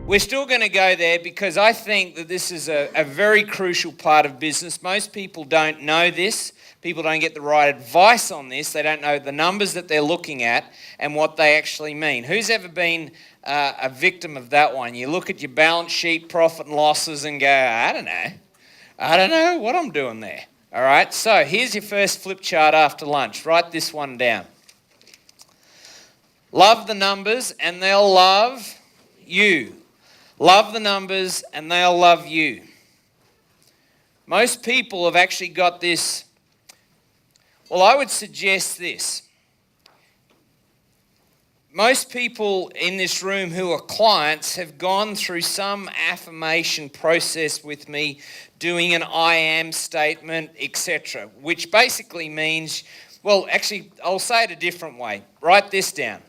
We're still going to go there because I think that this is a very crucial part of business. Most people don't know this. People don't get the right advice on this. They don't know the numbers that they're looking at and what they actually mean. Who's ever been a victim of that one? You look at your balance sheet, profit and losses, and go, I don't know what I'm doing there. All right, so here's your first flip chart after lunch. Write this one down. Love the numbers and they'll love you. Love the numbers and they'll love you. Most people have actually got this. Well, I would suggest this. Most people in this room who are clients have gone through some affirmation process with me, doing an I am statement, etc., which basically means, well, actually, I'll say it a different way. Write this down.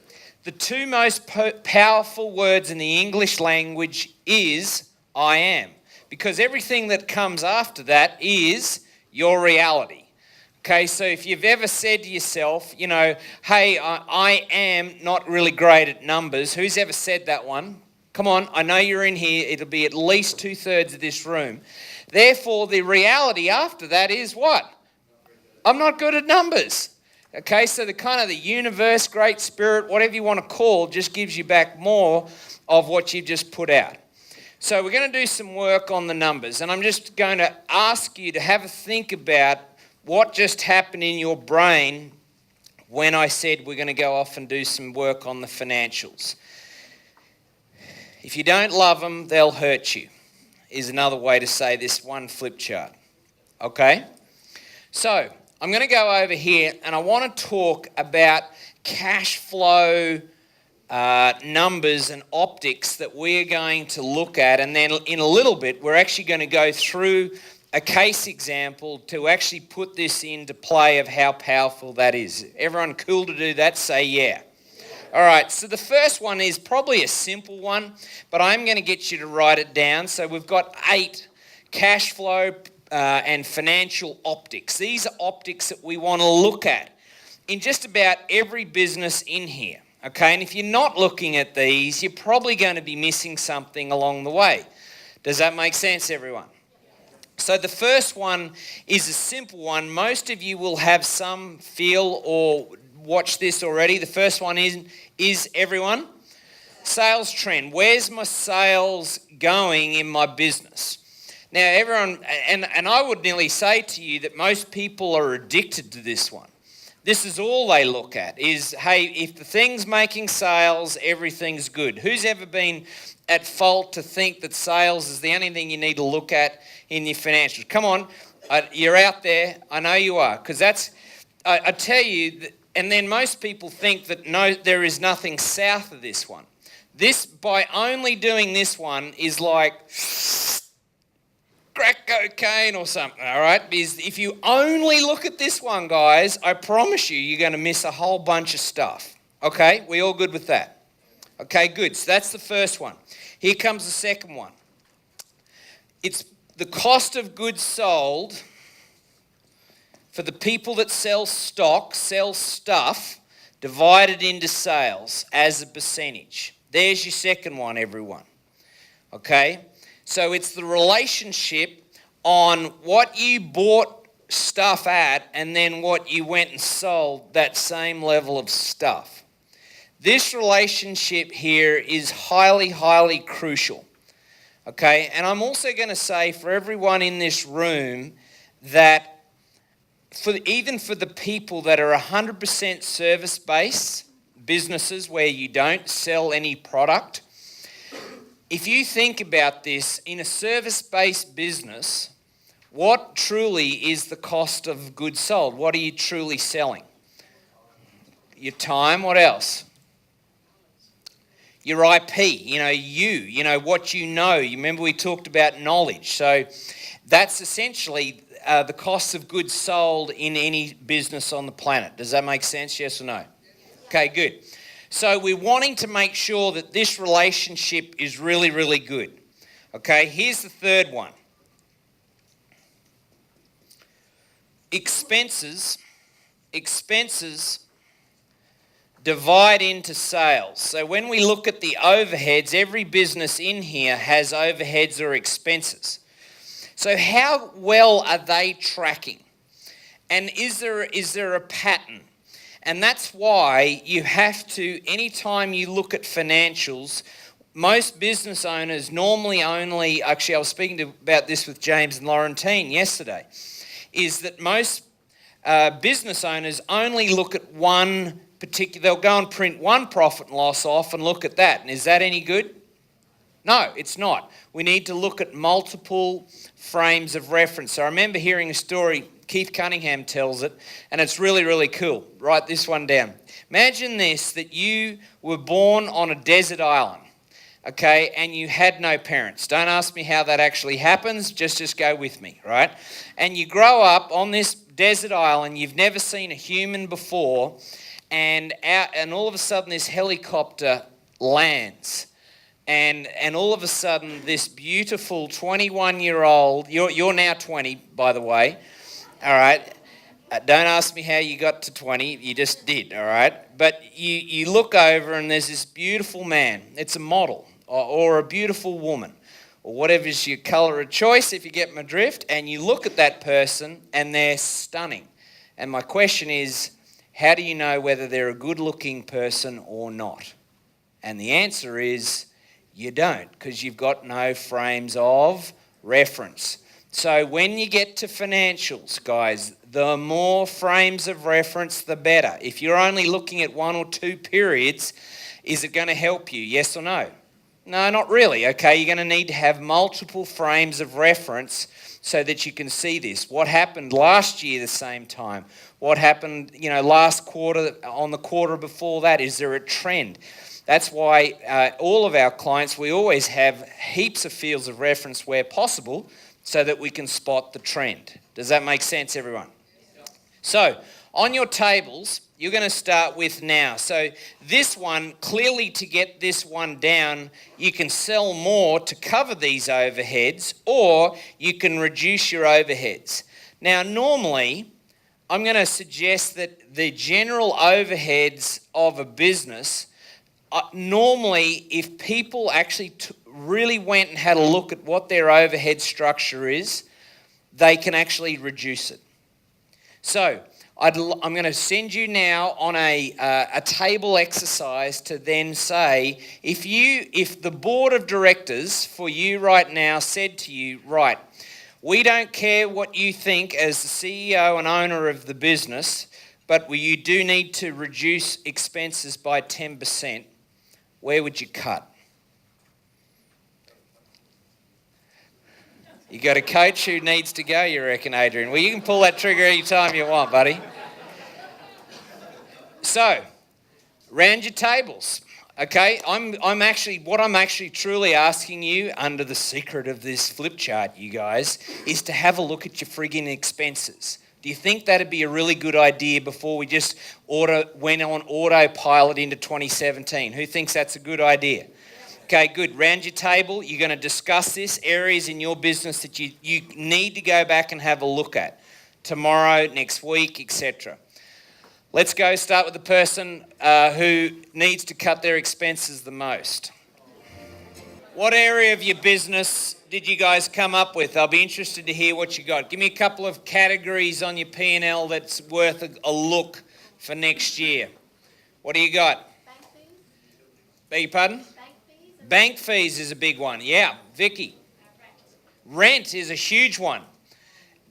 The two most powerful words in the English language is I am, because everything that comes after that is your reality. Okay, so if you've ever said to yourself, you know, hey, I am not really great at numbers. Who's ever said that one? Come on, I know you're in here. It'll be at least 2/3 of this room. Therefore, the reality after that is what? I'm not good at numbers. Okay, so the kind of the universe, great spirit, whatever you want to call, just gives you back more of what you've just put out. So we're going to do some work on the numbers, and I'm just going to ask you to have a think about what just happened in your brain when I said we're going to go off and do some work on the financials. If you don't love them, they'll hurt you, is another way to say this one flip chart. Okay? So I'm going to go over here and I want to talk about cash flow numbers and optics that we're going to look at, and then in a little bit we're actually going to go through a case example to actually put this into play of how powerful that is. Everyone cool to do that? Say yeah. All right, so the first one is probably a simple one, but I'm going to get you to write it down. So we've got 8 cash flow and financial optics. These are optics that we want to look at in just about every business in here. Okay, and if you're not looking at these, you're probably going to be missing something along the way. Does that make sense, everyone? So the first one is a simple one. Most of you will have some feel or watch this already. The first one is everyone, sales trend. Where's my sales going in my business? Now everyone, and I would nearly say to you that most people are addicted to this one. This is all they look at is, hey, if the thing's making sales, everything's good. Who's ever been at fault to think that sales is the only thing you need to look at in your financials? Come on, you're out there. I know you are, because that's, I tell you, and then most people think that no, there is nothing south of this one. This, by only doing this one, is like crack cocaine or something, all right? Because if you only look at this one, guys, I promise you, you're going to miss a whole bunch of stuff. Okay, we all good with that? Okay, good. So that's the first one. Here comes the second one. It's the cost of goods sold for the people that sell stock, sell stuff, divided into sales as a percentage. There's your second one, everyone. Okay? So it's the relationship on what you bought stuff at and then what you went and sold that same level of stuff. This relationship here is highly, highly crucial. Okay? And I'm also going to say for everyone in this room that even for the people that are 100% service-based businesses where you don't sell any product, if you think about this, in a service-based business, what truly is the cost of goods sold? What are you truly selling? Your time, what else? Your IP, you know what you know. You remember we talked about knowledge. So that's essentially the cost of goods sold in any business on the planet. Does that make sense, yes or no? Okay, good. So we're wanting to make sure that this relationship is really, really good. Okay, here's the third one. Expenses divide into sales. So when we look at the overheads, every business in here has overheads or expenses. So how well are they tracking? And is there a pattern? And that's why you have to, anytime you look at financials, most business owners normally only, actually I was speaking about this with James and Laurentine yesterday, is that most business owners only look at one particular, they'll go and print one profit and loss off and look at that. And is that any good? No, it's not. We need to look at multiple frames of reference. So I remember hearing a story, Keith Cunningham tells it, and it's really, really cool. Write this one down. Imagine this, that you were born on a desert island, okay, and you had no parents. Don't ask me how that actually happens, just go with me, right? And you grow up on this desert island, you've never seen a human before, and all of a sudden this helicopter lands. And all of a sudden, this beautiful 21-year-old, you're now 20, by the way, all right? Don't ask me how you got to 20, you just did, all right? But you look over and there's this beautiful man. It's a model or a beautiful woman or whatever's your colour of choice, if you get my drift, and you look at that person and they're stunning. And my question is, how do you know whether they're a good-looking person or not? And the answer is, you don't, because you've got no frames of reference. So when you get to financials, guys, the more frames of reference, the better. If you're only looking at one or two periods, is it going to help you? Yes or no? No, not really. Okay, you're going to need to have multiple frames of reference so that you can see this. What happened last year the same time? What happened, last quarter, on the quarter before that? Is there a trend? That's why all of our clients, we always have heaps of fields of reference where possible so that we can spot the trend. Does that make sense, everyone? So, on your tables, you're going to start with now. So, this one, clearly to get this one down, you can sell more to cover these overheads, or you can reduce your overheads. Now, normally, I'm going to suggest that the general overheads of a business, normally, if people actually really went and had a look at what their overhead structure is, they can actually reduce it. So I'm going to send you now on a table exercise to then say, if the board of directors for you right now said to you, right, we don't care what you think as the CEO and owner of the business, but you do need to reduce expenses by 10%. Where would you cut? You got a coach who needs to go, you reckon, Adrian? Well, you can pull that trigger any time you want, buddy. So, round your tables, okay? I'm actually truly asking you, under the secret of this flip chart, you guys, is to have a look at your frigging expenses. Do you think that'd be a really good idea before we just went on autopilot into 2017? Who thinks that's a good idea? Okay, good. Round your table, you're going to discuss this, areas in your business that you need to go back and have a look at tomorrow, next week, etc. Let's go start with the person who needs to cut their expenses the most. What area of your business did you guys come up with? I'll be interested to hear what you got. Give me a couple of categories on your P&L that's worth a look for next year. What do you got? Bank fees. Beg your pardon? Bank fees. Bank fees is a big one. Yeah, Vicky. Rent is a huge one.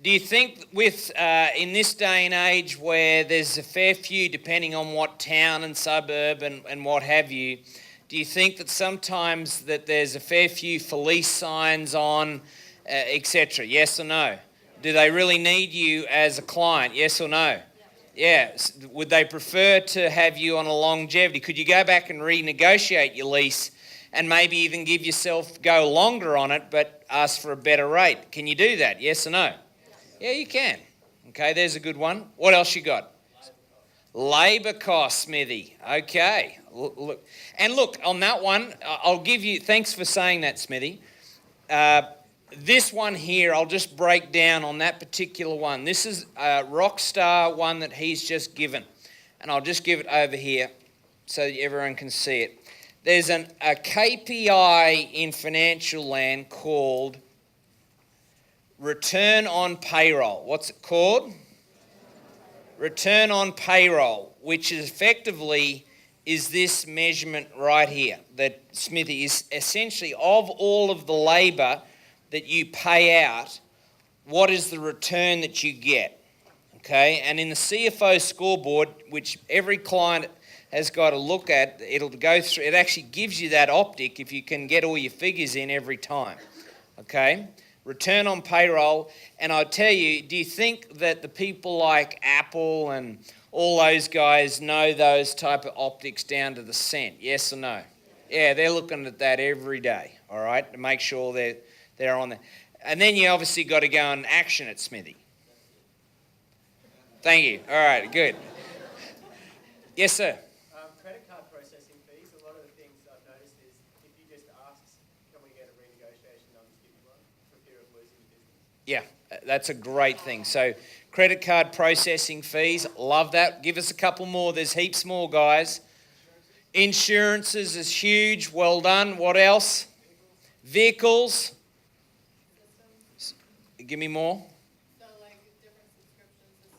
Do you think with in this day and age where there's a fair few, depending on what town and suburb and what have you, do you think that sometimes that there's a fair few for lease signs on, etc.? Yes or no? Do they really need you as a client? Yes or no? Yeah. Would they prefer to have you on a longevity? Could you go back and renegotiate your lease and maybe even give yourself, go longer on it, but ask for a better rate? Can you do that? Yes or no? Yeah, you can. Okay, there's a good one. What else you got? Labour costs, Smithy. Okay. Look, on that one, I'll give you, thanks for saying that, Smithy. This one here, I'll just break down on that particular one. This is a rock star one that he's just given. And I'll just give it over here. so that everyone can see it. There's a KPI in financial land called return on payroll. What's it called? Return on payroll, which is effectively is this measurement right here that Smithy is essentially of all of the labour that you pay out, what is the return that you get? Okay, and in the CFO scoreboard, which every client has got to look at, it'll go through, it actually gives you that optic if you can get all your figures in every time. Okay, return on payroll. And I'll tell you, do you think that the people like Apple and all those guys know those type of optics down to the cent? Yes or no? Yeah, they're looking at that every day, all right, to make sure they're on there. And then you obviously got to go and action it, Smithy. Thank you. All right, good. Yes, sir. Credit card processing fees, a lot of the things I've noticed is if you just ask, can we get a renegotiation, they'll just give you one for fear of losing the business. Yeah, that's a great thing. So credit card processing fees, love that. Give us a couple more. There's heaps more, guys. Insurances is huge. Well done. What else? Vehicles. Give me more. So like different subscription systems,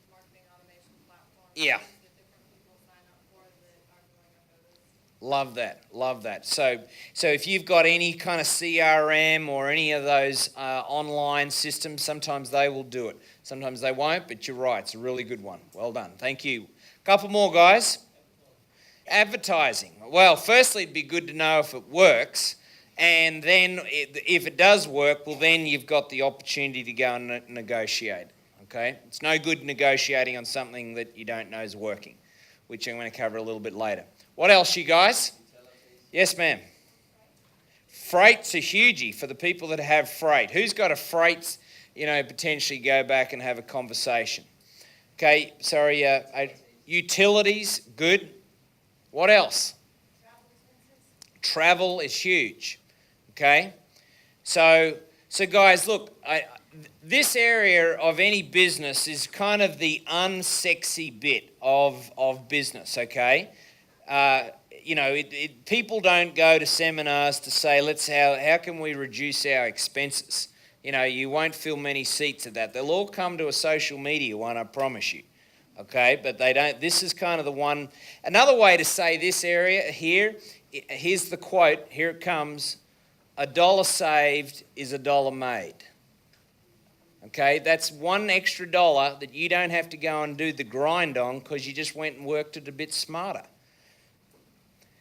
marketing automation platforms. Yeah. That different people sign up for that are going up those. Love that. So if you've got any kind of CRM or any of those online systems, sometimes they will do it. Sometimes they won't, but you're right. It's a really good one. Well done. Thank you. Couple more, guys. Advertising. Well, firstly, it'd be good to know if it works. And then if it does work, well, then you've got the opportunity to go and negotiate. Okay? It's no good negotiating on something that you don't know is working, which I'm going to cover a little bit later. What else, you guys? Yes, ma'am. Freight's a hugie for the people that have freight. Who's got a freight, potentially go back and have a conversation? Okay, sorry. Utilities, good. What else? Travel is huge. Okay? So guys, look, this area of any business is kind of the unsexy bit of business, okay? People don't go to seminars to say, how can we reduce our expenses? You won't fill many seats at that. They'll all come to a social media one, I promise you. Okay, but they don't. This is kind of the one. Another way to say this area here, here's the quote, here it comes. $1 saved is $1 made. Okay, that's one extra dollar that you don't have to go and do the grind on because you just went and worked it a bit smarter.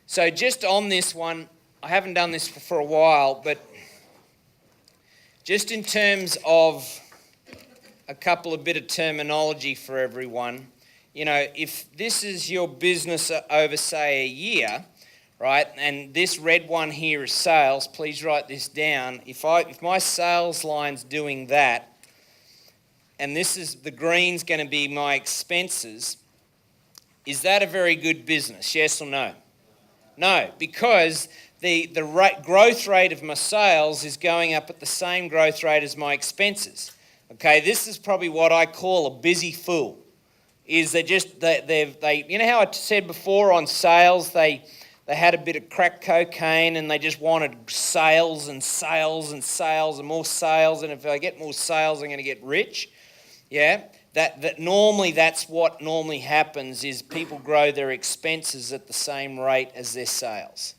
So just on this one, I haven't done this for a while, but just in terms of a couple of bit of terminology for everyone, if this is your business over, say, a year, right, and this red one here is sales, please write this down. If my sales line's doing that, and this is the green's going to be my expenses, is that a very good business, yes or no? No, because the growth rate of my sales is going up at the same growth rate as my expenses. Okay, this is probably what I call a busy fool. Is they how I said before on sales, they had a bit of crack cocaine and they just wanted sales and sales and sales and more sales, and if I get more sales, I'm going to get rich. Yeah, that normally that's what normally happens is people grow their expenses at the same rate as their sales.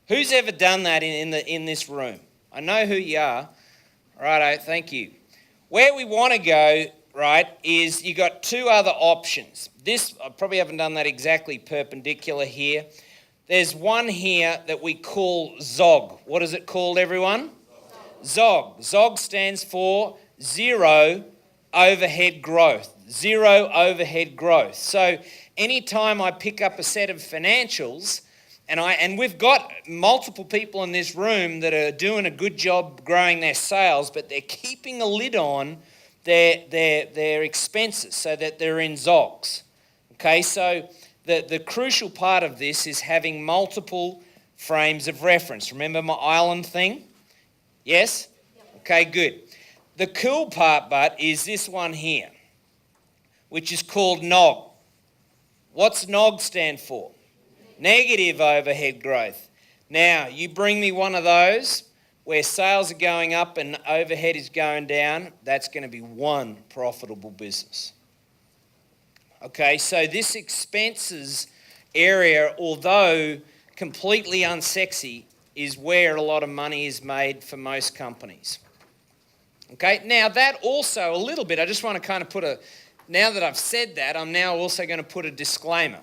Who's ever done that in this room? I know who you are. Righto, thank you. Where we want to go, right, is you got two other options. This, I probably haven't done that exactly perpendicular here. There's one here that we call ZOG. What is it called, everyone? ZOG. ZOG stands for zero overhead growth. Zero overhead growth. So anytime I pick up a set of financials, and we've got multiple people in this room that are doing a good job growing their sales, but they're keeping a lid on their expenses so that they're in ZOGs. Okay, so the crucial part of this is having multiple frames of reference. Remember my island thing? Yes? Okay, good. The cool part, but, is this one here, which is called NOG. What's NOG stand for? Negative overhead growth. Now, you bring me one of those where sales are going up and overhead is going down, that's going to be one profitable business. Okay, so this expenses area, although completely unsexy, is where a lot of money is made for most companies. Okay, now that also a little bit, I just want to kind of now that I've said that, I'm now also going to put a disclaimer.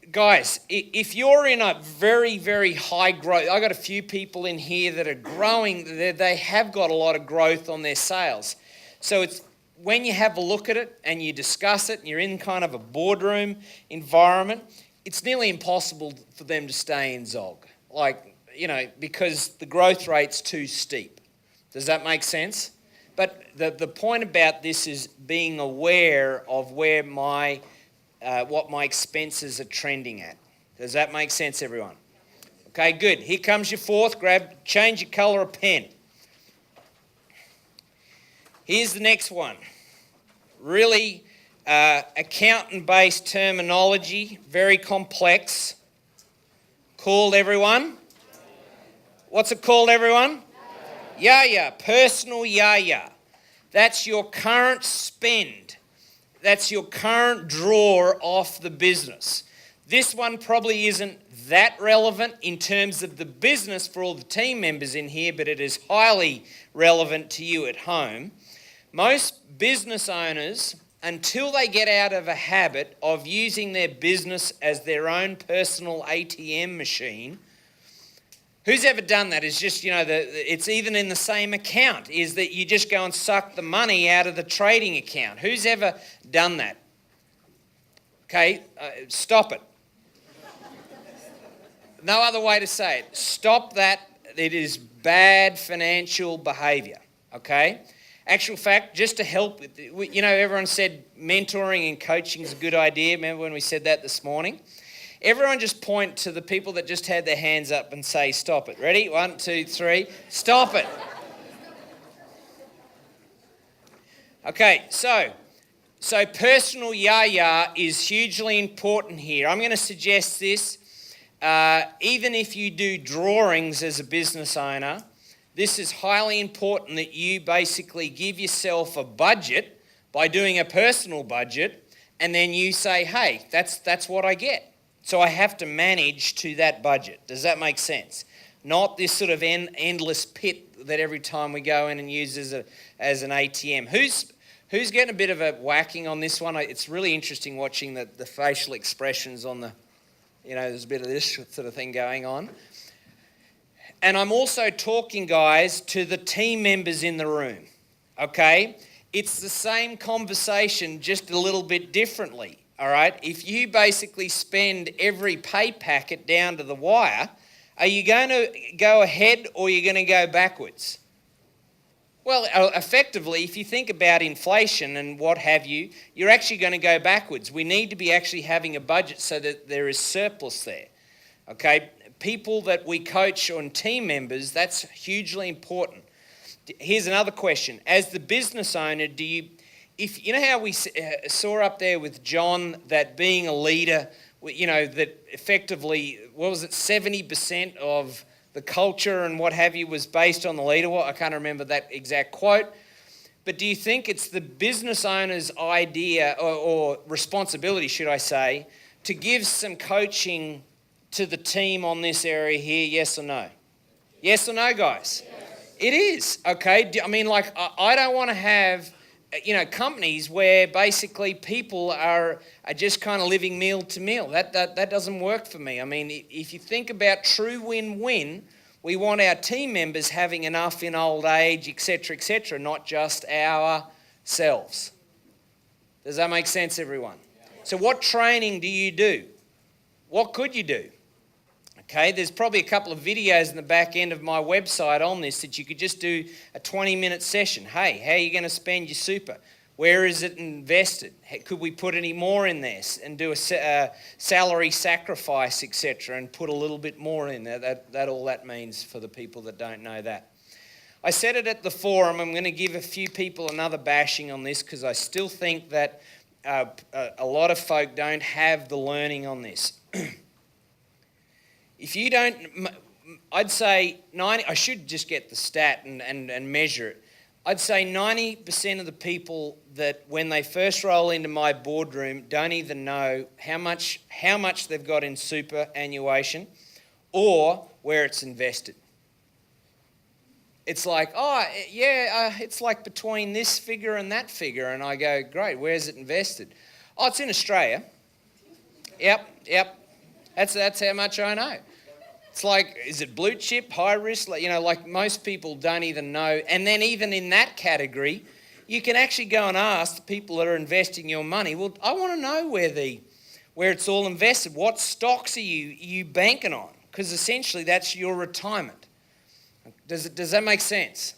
Guys, if you're in a very, very high growth, I've got a few people in here that are growing, they have got a lot of growth on their sales. So it's when you have a look at it and you discuss it and you're in kind of a boardroom environment, it's nearly impossible for them to stay in Zog. Because the growth rate's too steep. Does that make sense? But the point about this is being aware of where what my expenses are trending at. Does that make sense, everyone? Okay, good. Here comes your fourth. Change your colour of pen. Here's the next one. Really accountant-based terminology, very complex. Called, everyone? What's it called, everyone? Yaya, personal yaya. That's your current spend. That's your current draw off the business. This one probably isn't that relevant in terms of the business for all the team members in here, but it is highly relevant to you at home. Most business owners, until they get out of a habit of using their business as their own personal ATM machine, who's ever done that? It's just, it's even in the same account, is that you just go and suck the money out of the trading account. Who's ever done that? Okay, stop it. No other way to say it. Stop that. It is bad financial behavior, okay? Actual fact, just to help, everyone said mentoring and coaching is a good idea. Remember when we said that this morning? Everyone just point to the people that just had their hands up and say, stop it. Ready? 1, 2, 3. Stop it. Okay, so personal yaya is hugely important here. I'm going to suggest this. Even if you do drawings as a business owner, this is highly important that you basically give yourself a budget by doing a personal budget, and then you say, hey, that's what I get. So I have to manage to that budget. Does that make sense? Not this sort of endless pit that every time we go in and use as an ATM. Who's getting a bit of a whacking on this one? It's really interesting watching the facial expressions on there's a bit of this sort of thing going on. And I'm also talking, guys, to the team members in the room, okay? It's the same conversation, just a little bit differently. All right, if you basically spend every pay packet down to the wire, are you going to go ahead or are you going to go backwards? Well, effectively, if you think about inflation and what have you, you're actually going to go backwards. We need to be actually having a budget so that there is surplus there. Okay, people that we coach on team members, that's hugely important. Here's another question. As the business owner, if you know how we saw up there with John that being a leader, that effectively, 70% of the culture and what have you was based on the leader? Well, I can't remember that exact quote. But do you think it's the business owner's idea or responsibility, should I say, to give some coaching to the team on this area here, yes or no? Yes or no, guys? Yes. It is, okay? I don't want to have companies where basically people are just kind of living meal to meal. That doesn't work for me. I mean, if you think about true win-win, we want our team members having enough in old age, etc., not just ourselves. Does that make sense, everyone? So what training do you do? What could you do? Okay, there's probably a couple of videos in the back end of my website on this that you could just do a 20-minute session. Hey, how are you going to spend your super? Where is it invested? Could we put any more in there and do a salary sacrifice, etc., and put a little bit more in there? That all that means for the people that don't know that. I said it at the forum. I'm going to give a few people another bashing on this because I still think that a lot of folk don't have the learning on this. If you don't, I'd say 90, I should just get the stat and measure it. I'd say 90% of the people that when they first roll into my boardroom don't even know how much they've got in superannuation or where it's invested. It's like, it's like between this figure and that figure. And I go, great, where's it invested? Oh, it's in Australia. Yep. That's how much I know. It's like, is it blue chip, high risk? Like most people don't even know. And then even in that category, you can actually go and ask the people that are investing your money, well, I want to know where it's all invested. What stocks are you banking on? Because essentially that's your retirement. Does that make sense?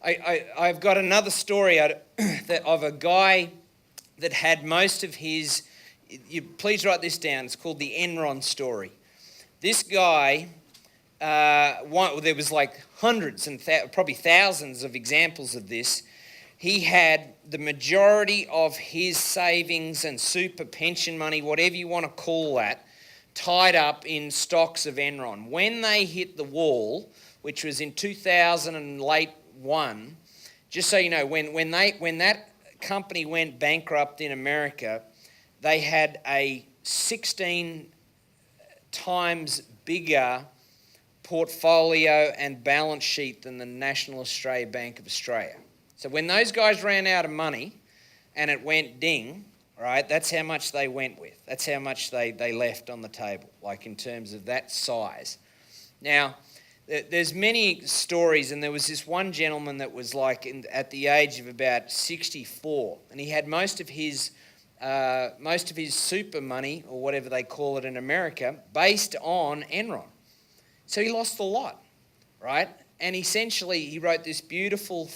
I've got another story of a guy that had most of his, please write this down, it's called the Enron story. This guy, there was like hundreds and probably thousands of examples of this. He had the majority of his savings and super pension money, whatever you want to call that, tied up in stocks of Enron. When they hit the wall, which was in 2001, just so you know, when that company went bankrupt in America, they had a 16 times bigger portfolio and balance sheet than the National Australia Bank of Australia. So when those guys ran out of money and it went ding, right, that's how much they went with. That's how much they left on the table, like in terms of that size. Now, there's many stories, and there was this one gentleman that was like at the age of about 64, and he had most of his super money, or whatever they call it in America, based on Enron. So he lost a lot, right? And essentially he wrote this beautiful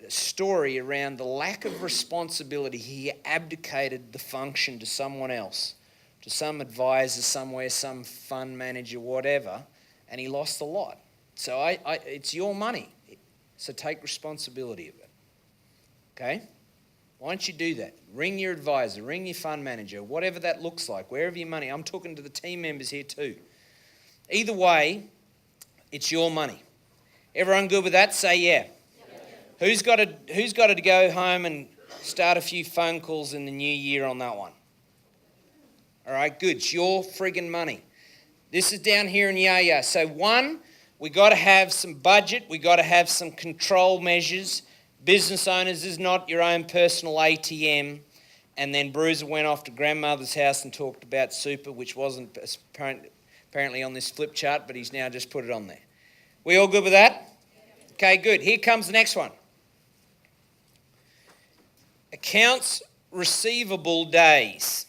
story around the lack of responsibility. He abdicated the function to someone else, to some advisor somewhere, some fund manager, whatever, and he lost a lot. So it's your money, so take responsibility of it, okay? Why don't you do that? Ring your advisor, ring your fund manager, whatever that looks like, wherever your money. I'm talking to the team members here too. Either way, it's your money. Everyone good with that? Say yeah. Who's got to go home and start a few phone calls in the new year on that one? All right, good. It's your friggin' money. This is down here in yeah. So one, we got to have some budget. We got to have some control measures. Business owners, this is not your own personal ATM. And then Bruiser went off to grandmother's house and talked about super, which wasn't apparently on this flip chart, but he's now just put it on there. We all good with that? Okay, good. Here comes the next one. Accounts receivable days.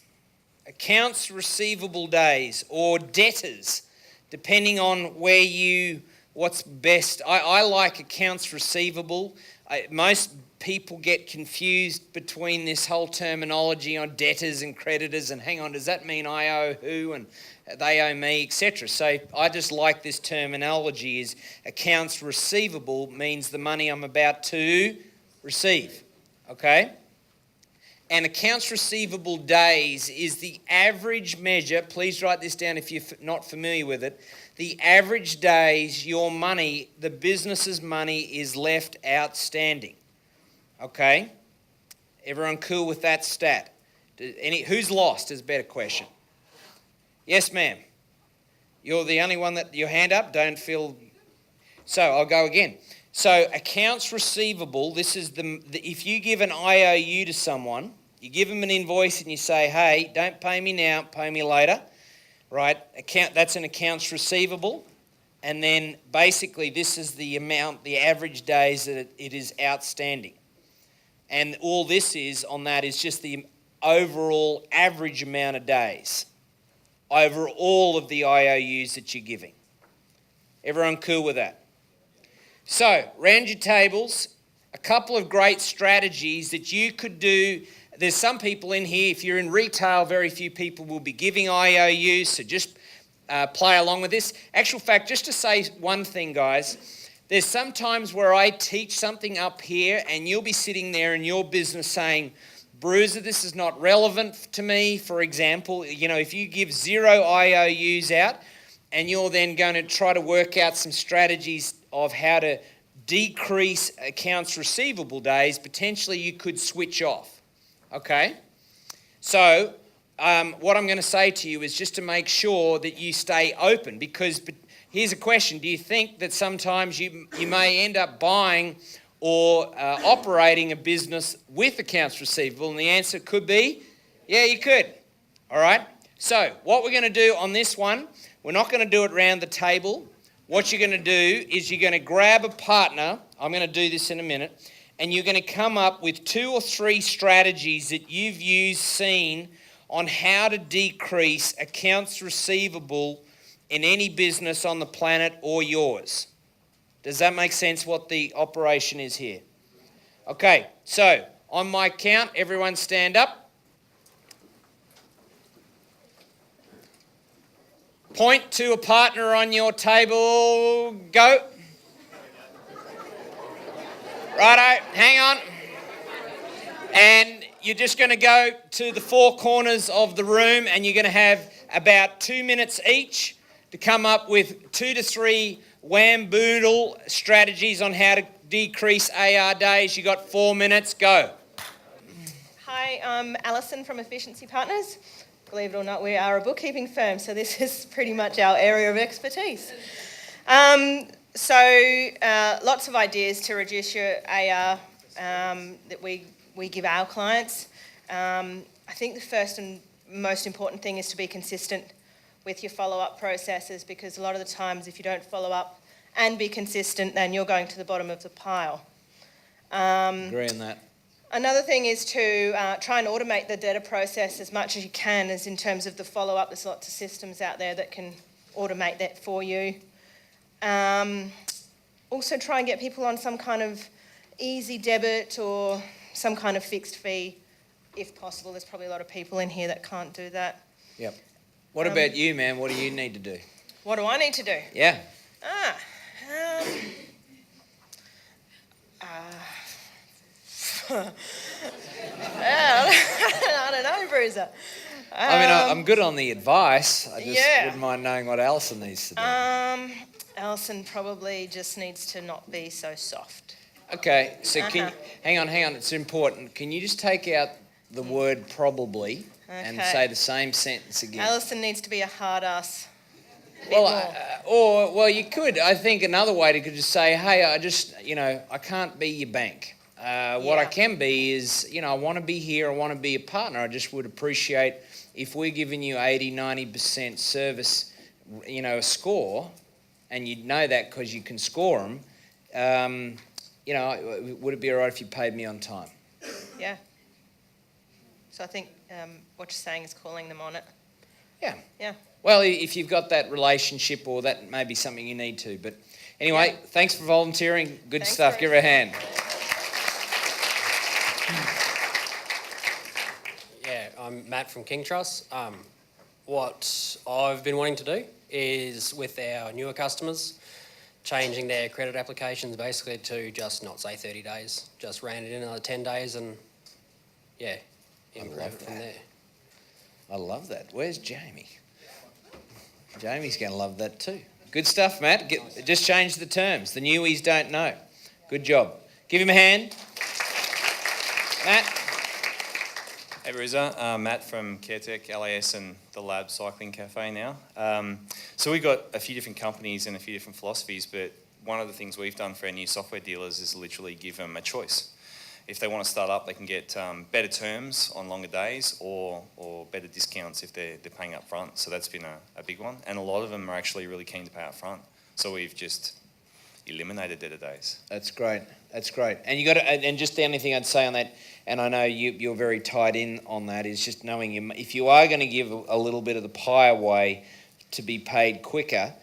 Accounts receivable days, or debtors, depending on what's best. I like accounts receivable. Most people get confused between this whole terminology on debtors and creditors, and hang on, does that mean I owe who and they owe me, etc. So I just like this terminology. Is accounts receivable means the money I'm about to receive, okay? And accounts receivable days is the average measure. Please write this down if you're not familiar with it. The average days your money, the business's money, is left outstanding. Okay? Everyone cool with that stat? Who's lost is a better question. Yes, ma'am. You're the only one that, your hand up, don't feel. So I'll go again. So accounts receivable, this is if you give an IOU to someone, you give them an invoice and you say, hey, don't pay me now, pay me later, right? That's an accounts receivable. And then basically this is the amount, the average days that it is outstanding. And all this is on that is just the overall average amount of days over all of the IOUs that you're giving. Everyone cool with that? So, round your tables, a couple of great strategies that you could do. There's some people in here, if you're in retail, very few people will be giving IOUs, so just play along with this. Actual fact, just to say one thing, guys, there's some times where I teach something up here and you'll be sitting there in your business saying, Bruiser, this is not relevant to me. For example, if you give 0 IOUs out and you're then going to try to work out some strategies of how to decrease accounts receivable days, potentially you could switch off, okay? So what I'm going to say to you is just to make sure that you stay open, because here's a question. Do you think that sometimes you may end up buying or operating a business with accounts receivable? And the answer could be, yeah, you could. All right? So what we're going to do on this one, we're not going to do it around the table. What you're going to do is you're going to grab a partner. I'm going to do this in a minute. And you're going to come up with 2 or 3 strategies that you've seen on how to decrease accounts receivable in any business on the planet or yours. Does that make sense what the operation is here? Okay, so on my count, everyone stand up. Point to a partner on your table. Go. Righto, hang on. And you're just going to go to the 4 corners of the room, and you're going to have about 2 minutes each to come up with 2 to 3 wham-boodle strategies on how to decrease AR days. You got 4 minutes, go. Hi, I'm Alison from Efficiency Partners. Believe it or not, we are a bookkeeping firm, so this is pretty much our area of expertise. Lots of ideas to reduce your AR that we give our clients. I think the first and most important thing is to be consistent with your follow-up processes, because a lot of the times if you don't follow up and be consistent, then you're going to the bottom of the pile. Agree on that. Another thing is to try and automate the data process as much as you can, as in terms of the follow-up. There's lots of systems out there that can automate that for you. Also try and get people on some kind of easy debit or some kind of fixed fee, if possible. There's probably a lot of people in here that can't do that. Yep. What about you, man? What do you need to do? What do I need to do? Yeah. I don't know, Bruiser. I'm good on the advice. I just Yeah. wouldn't mind knowing what Alison needs to do. Alison probably just needs to not be so soft. Okay, so hang on. It's important. Can you just take out the word probably and Okay. say the same sentence again? Alison needs to be a hard ass. Well, you could. I think another way to could just say, hey, I can't be your bank. What I can be is, I want to be here. I want to be a partner. I just would appreciate if we're giving you 80, 90% service, a score, and you'd know that because you can score them. Would it be all right if you paid me on time? Yeah. So I think what you're saying is calling them on it. Yeah. Yeah. Well, if you've got that relationship, or that may be something you need to. But anyway, Thanks for volunteering. Good Thanks, stuff. Bruce. Give her a hand. Yeah, I'm Matt from King Trust. What I've been wanting to do is, with our newer customers, changing their credit applications basically to just not say 30 days, just ran it in another 10 days and, improve it from there. I love that. Where's Jamie? Jamie's going to love that too. Good stuff, Matt. Just change the terms. The newies don't know. Good job. Give him a hand. Matt. Hey Bruiser, Matt from CareTech, LAS and the Lab Cycling Cafe now. So we've got a few different companies and a few different philosophies, but one of the things we've done for our new software dealers is literally give them a choice. If they want to start up, they can get better terms on longer days or better discounts if they're paying up front. So that's been a big one. And a lot of them are actually really keen to pay up front. So we've just eliminated debtor days. That's great. And and just the only thing I'd say on that, and I know you're very tied in on that, is just knowing if you are going to give a little bit of the pie away to be paid quicker,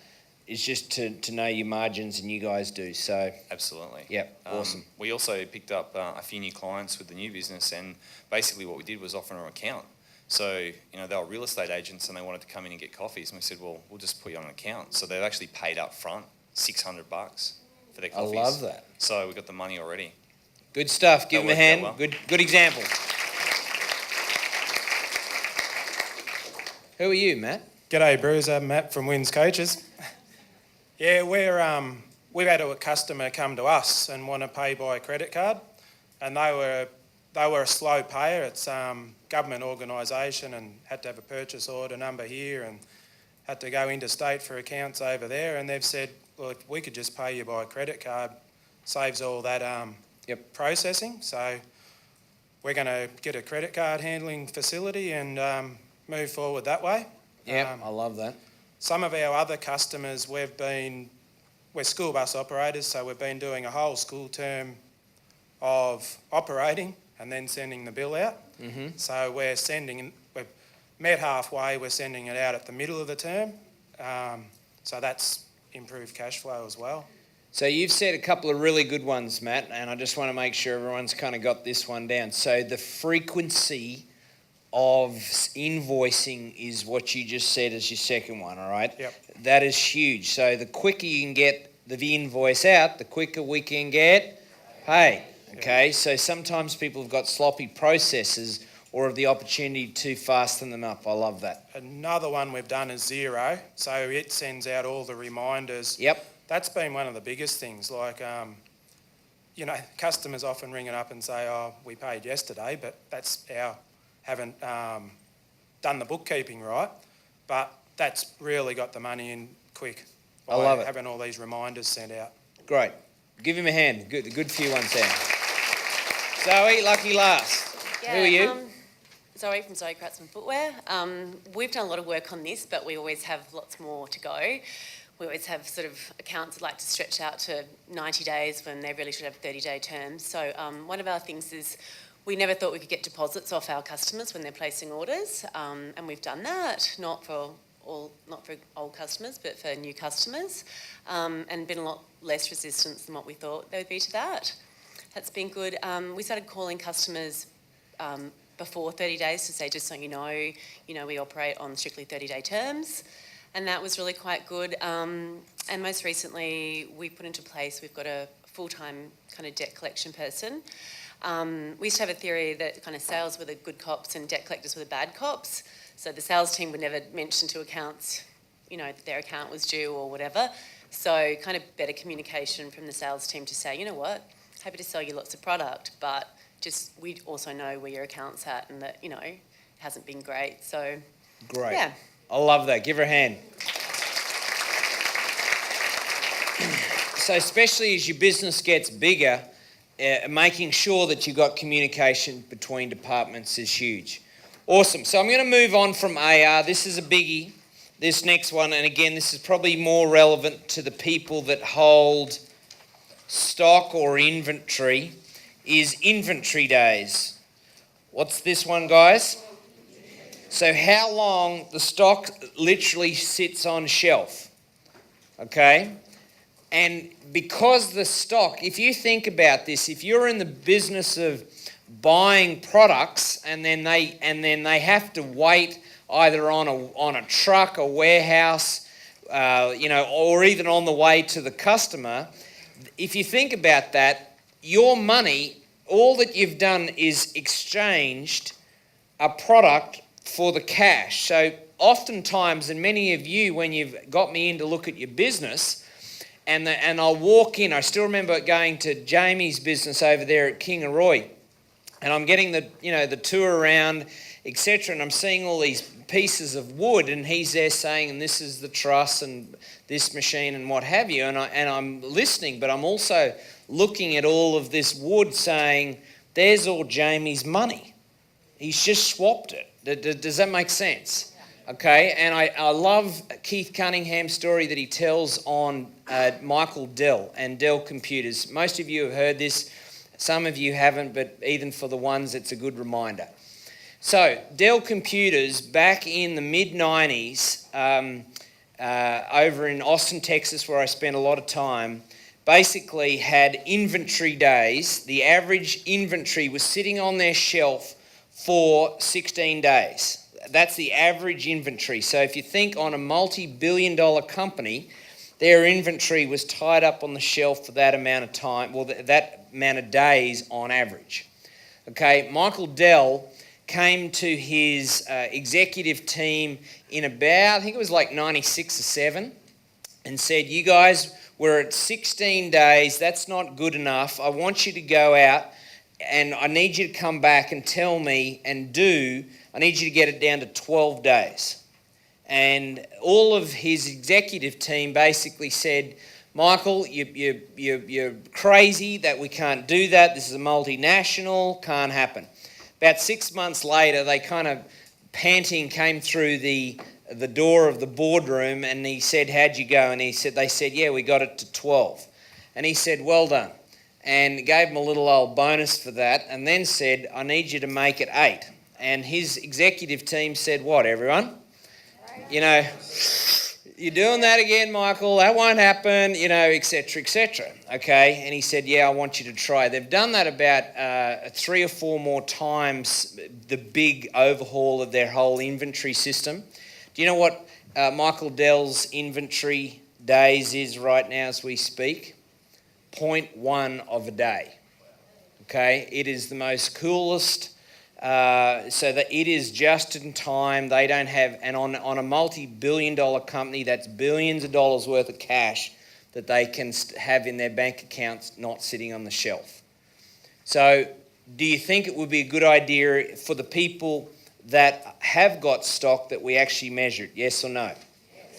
is just to know your margins, and you guys do. So Absolutely. Yep, awesome. We also picked up a few new clients with the new business, and basically what we did was offer an account. So, they were real estate agents and they wanted to come in and get coffees, and we said, well, we'll just put you on an account. So they've actually paid up front $600 for their coffees. I love that. So we got the money already. Good stuff. Give That them a hand. worked out well. Good example. Who are you, Matt? G'day, Bruiser. Matt from Wins Coaches. Yeah, we've had a customer come to us and want to pay by credit card, and they were a slow payer. It's government organisation and had to have a purchase order number here and had to go interstate for accounts over there. And they've said, well, if we could just pay you by credit card, saves all that processing. So we're going to get a credit card handling facility and move forward that way. Yeah, I love that. Some of our other customers, we're school bus operators, so we've been doing a whole school term of operating and then sending the bill out. Mm-hmm. So we're met halfway, we're sending it out at the middle of the term. So that's improved cash flow as well. So you've said a couple of really good ones, Matt, and I just want to make sure everyone's kind of got this one down. So the frequency of invoicing is what you just said as your second one, all right? Yep. That is huge. So the quicker you can get the invoice out, the quicker we can get paid, okay? So sometimes people have got sloppy processes or have the opportunity to fasten them up. I love that. Another one we've done is Xero, so it sends out all the reminders. Yep. That's been one of the biggest things. Like, customers often ring it up and say, oh, we paid yesterday, but that's haven't done the bookkeeping right. But that's really got the money in quick. I love it. Having all these reminders sent out. Great. Give him a hand. Good few ones there. Zoe, lucky last. Yeah, Who are you? Zoe from Zoe Kratzman Footwear. We've done a lot of work on this, but we always have lots more to go. We always have sort of accounts that like to stretch out to 90 days when they really should have 30-day terms. So one of our things is we never thought we could get deposits off our customers when they're placing orders, and we've done that, not for old customers, but for new customers, and been a lot less resistance than what we thought they would be to that. That's been good. We started calling customers before 30 days to say, just so you know, we operate on strictly 30-day terms. And that was really quite good. And most recently, we put into place, we've got a full-time kind of debt collection person. We used to have a theory that kind of sales were the good cops and debt collectors were the bad cops. So the sales team would never mention to accounts, that their account was due or whatever. So kind of better communication from the sales team to say, you know what, happy to sell you lots of product, but just we also know where your account's at and that, it hasn't been great. So, Great. Yeah. I love that. Give her a hand. So especially as your business gets bigger, making sure that you've got communication between departments is huge. Awesome. So I'm going to move on from AR. This is a biggie. This next one, and again, this is probably more relevant to the people that hold stock or inventory, is inventory days. What's this one, guys? So how long the stock literally sits on shelf, okay? And because the stock, if you think about this, if you're in the business of buying products and then they have to wait either on a truck, a warehouse, or even on the way to the customer, if you think about that, your money, all that you've done is exchanged a product for the cash. So oftentimes, and many of you, when you've got me in to look at your business, and I'll walk in, I still remember going to Jamie's business over there at Kingaroy, and I'm getting the tour around, etc., and I'm seeing all these pieces of wood, and he's there saying, and this is the truss and this machine and what have you, and I'm listening, but I'm also looking at all of this wood saying, there's all Jamie's money. He's just swapped it. Does that make sense? Okay, and I love Keith Cunningham's story that he tells on Michael Dell and Dell Computers. Most of you have heard this, some of you haven't, but even for the ones, it's a good reminder. So, Dell Computers, back in the mid-90s, over in Austin, Texas, where I spent a lot of time, basically had inventory days. The average inventory was sitting on their shelf for 16 days. That's the average inventory. So if you think on a multi-billion-dollar company, their inventory was tied up on the shelf for that amount of time, that amount of days on average. Okay, Michael Dell came to his executive team in about, I think it was like 96 or 7, and said, you guys, we're at 16 days, that's not good enough. I want you to go out and I need you to come back and tell me I need you to get it down to 12 days. And all of his executive team basically said, Michael, you're crazy that we can't do that. This is a multinational, can't happen. About 6 months later, they kind of panting came through the door of the boardroom, and he said, how'd you go? And they said, yeah, we got it to 12. And he said, well done. And gave him a little old bonus for that, and then said, I need you to make it 8. And his executive team said, what, everyone? You know, you're doing that again, Michael, that won't happen, you know, etc., etc. Okay, and he said, yeah, I want you to try. They've done that about 3 or 4 more times, the big overhaul of their whole inventory system. Do you know what Michael Dell's inventory days is right now as we speak? 0.1 of a day. Okay, it is the most coolest. So that it is just in time. They don't have, and on a multi-billion-dollar company, that's billions of dollars worth of cash that they can have in their bank accounts, not sitting on the shelf. So, do you think it would be a good idea for the people that have got stock that we actually measure it? Yes or no? Yes.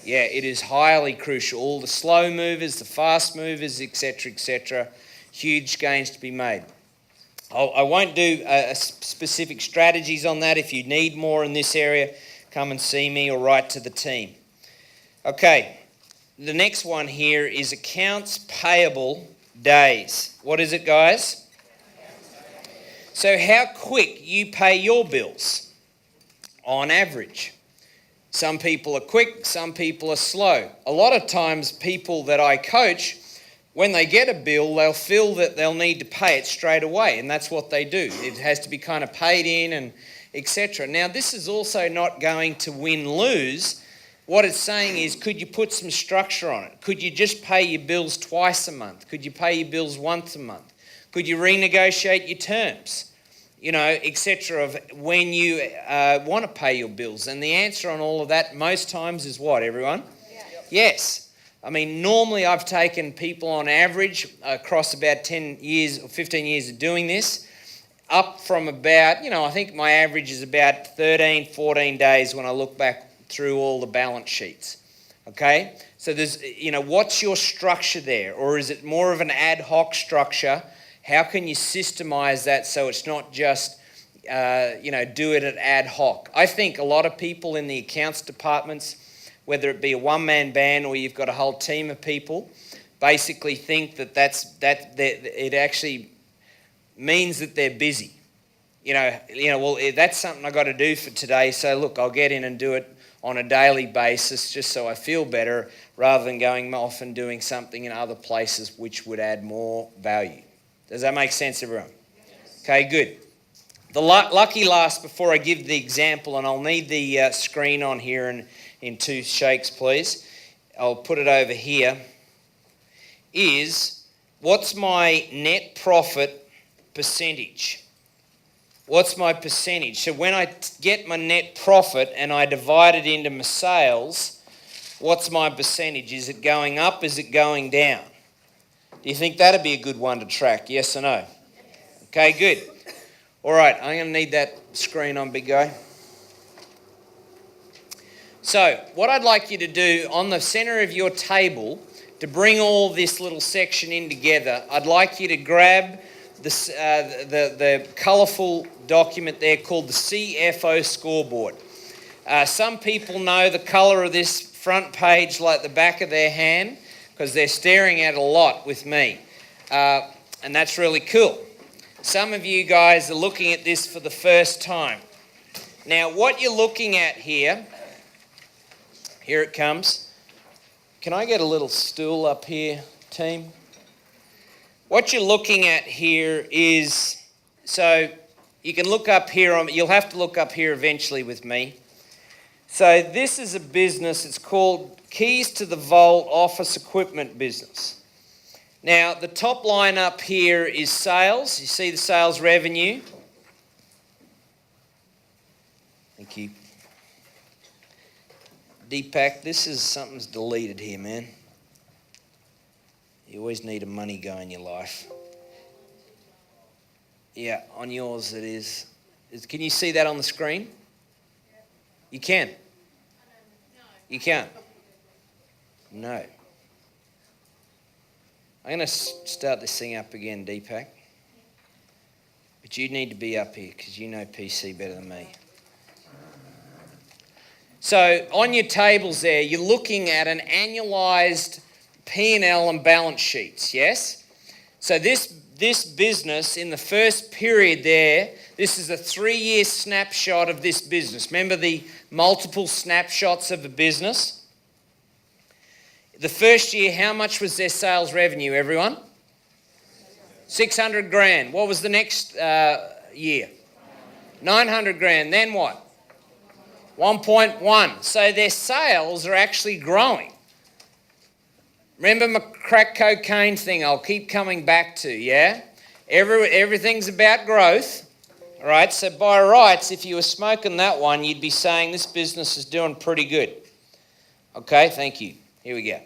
Yeah, it is highly crucial. All the slow movers, the fast movers, etc., huge gains to be made. I won't do specific strategies on that. If you need more in this area, come and see me or write to the team. Okay, the next one here is accounts payable days. What is it, guys? So how quick you pay your bills on average. Some people are quick, some people are slow. A lot of times people that I coach, when they get a bill, they'll feel that they'll need to pay it straight away, and that's what they do. It has to be kind of paid in and etc. Now, this is also not going to win-lose. What it's saying is, could you put some structure on it? Could you just pay your bills twice a month? Could you pay your bills once a month? Could you renegotiate your terms? You know, etc. of when you want to pay your bills? And the answer on all of that most times is what, everyone? Yes. I mean, normally I've taken people on average across about 10 years or 15 years of doing this, up from about, you know, I think my average is about 13, 14 days when I look back through all the balance sheets. Okay? So there's, you know, what's your structure there? Or is it more of an ad hoc structure? How can you systemize that so it's not just, you know, do it at ad hoc? I think a lot of people in the accounts departments, whether it be a one-man band or you've got a whole team of people, basically think that it actually means that they're busy. You know, well, that's something I got to do for today, so look, I'll get in and do it on a daily basis just so I feel better, rather than going off and doing something in other places which would add more value. Does that make sense, everyone? Yes. Okay, good. The lucky last, before I give the example, and I'll need the screen on here in 2 shakes, please. I'll put it over here, is what's my net profit percentage? What's my percentage? So when I get my net profit and I divide it into my sales, what's my percentage? Is it going up? Is it going down? Do you think that'd be a good one to track? Yes or no? Okay, good. All right, I'm going to need that screen on, big guy. So what I'd like you to do on the center of your table, to bring all this little section in together, I'd like you to grab the colourful document there called the CFO scoreboard. Some people know the colour of this front page like the back of their hand, because they're staring at it a lot with me. And that's really cool. Some of you guys are looking at this for the first time. Now, what you're looking at here it comes. Can I get a little stool up here, team? What you're looking at here is, so you can look up here, you'll have to look up here eventually with me. So this is a business, it's called Keys to the Vault Office Equipment Business. Now, the top line up here is sales. You see the sales revenue. Thank you. Deepak, this is something's deleted here, man. You always need a money go in your life. Yeah, on yours it is. Can you see that on the screen? You can. You can't. No. I'm going to start this thing up again, Deepak. But you need to be up here because you know PC better than me. So on your tables there, you're looking at an annualised P&L and balance sheets, yes? So this business in the first period there, this is a 3-year snapshot of this business. Remember the multiple snapshots of the business? The first year, how much was their sales revenue, everyone? 600 grand. What was the next year? 900 grand. Then what? 1.1. So their sales are actually growing. Remember my crack cocaine thing I'll keep coming back to, yeah? Everything's about growth, all right? So by rights, if you were smoking that one, you'd be saying this business is doing pretty good. Okay, thank you. Here we go.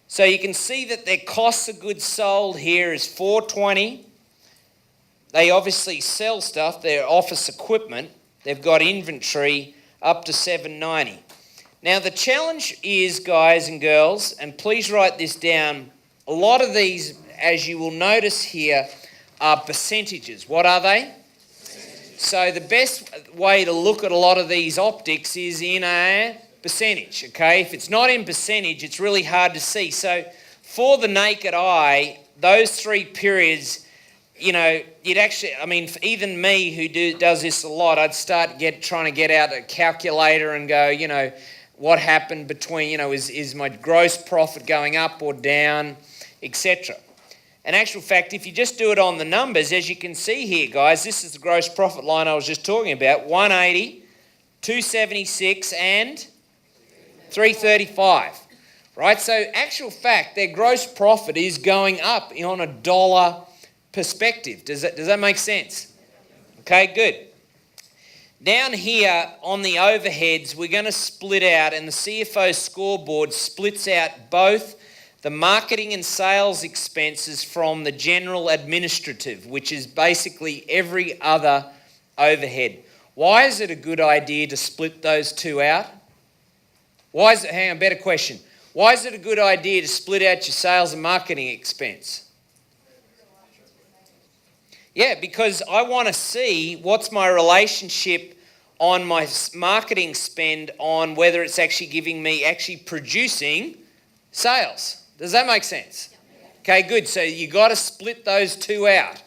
So you can see that their cost of goods sold here is 420. They obviously sell stuff, their office equipment. They've got inventory up to 790. Now the challenge is, guys and girls, and please write this down, a lot of these, as you will notice here, are percentages. What are they? So the best way to look at a lot of these optics is in a percentage, okay? If it's not in percentage, it's really hard to see. So for the naked eye, those 3 periods, you know, you'd actually, I mean, even me who does this a lot, I'd start trying to get out a calculator and go, you know, what happened between, you know, is my gross profit going up or down, etc. In actual fact, if you just do it on the numbers, as you can see here, guys, this is the gross profit line I was just talking about, 180, 276 and 335, right? So actual fact, their gross profit is going up on a dollar perspective. Does that make sense? Okay, good. Down here on the overheads, we're going to split out, and the CFO scoreboard splits out both the marketing and sales expenses from the general administrative, which is basically every other overhead. Why is it a good idea to split those two out? Hang on, better question. Why is it a good idea to split out your sales and marketing expense? Yeah, because I want to see what's my relationship on my marketing spend on whether it's actually giving me, actually producing sales. Does that make sense? Okay, good. So you got to split those two out.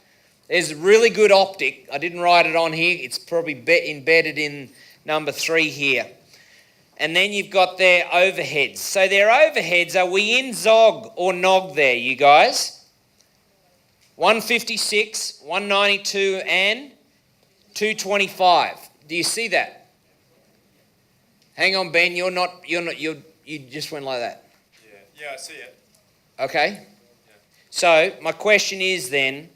There's a really good optic. I didn't write it on here. It's probably embedded in number 3 here. And then you've got their overheads. So their overheads, are we in ZOG or NOG there, you guys? 156, 192 and 225. Do you see that? Hang on, Ben, you just went like that. Yeah, I see it. Okay. Yeah. So my question is then,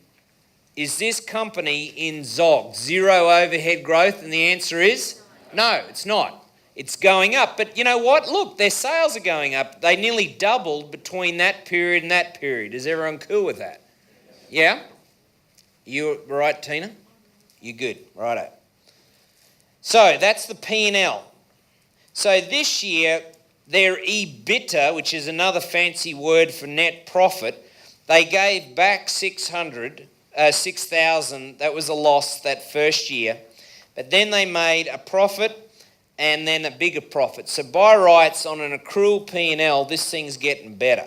is this company in ZOG, zero overhead growth? And the answer is no, it's not. It's going up. But you know what? Look, their sales are going up. They nearly doubled between that period and that period. Is everyone cool with that? Yeah? You right, Tina? You good? Righto. So that's the P&L. So this year, their EBITDA, which is another fancy word for net profit, they gave back 6,000. That was a loss that first year. But then they made a profit and then a bigger profit. So by rights, on an accrual P&L, this thing's getting better.